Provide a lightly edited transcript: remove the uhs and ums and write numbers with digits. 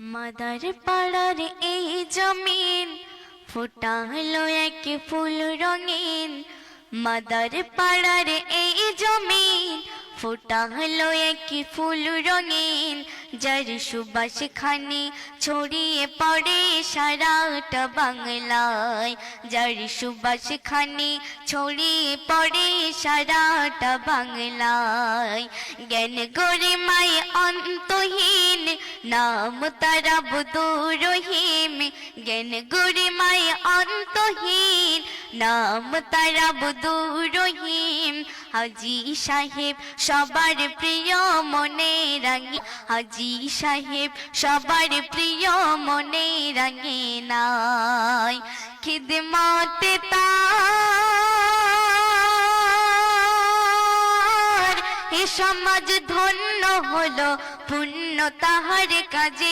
Mother পাড়ার এই জমিন ফোটালো এক ফুল রঙিন। মাদার পাড়ার এই জমিন ফোটালো এক ফুল রঙিন। যার সুবাস খানি ছড়িয়ে পড়ে সারাটা বাংলায়। যার সুবাস খানি ছড়িয়ে পড়ে সারাটা বাংলায়। জ্ঞান গরিমায় অন্তহীন, নাম তার আব্দুর রহিম। জ্ঞান গরিমায় অন্তহীন, নাম তার আব্দুর রহিম। হাজী সাহেব সবার প্রিয় মনে রাঙে, হাজী সাহেব সবার প্রিয় মনে রাঙে নাই। খিদমতে তার এ সমাজ ধন্য হলো, পুণ্য তাহার কাজে।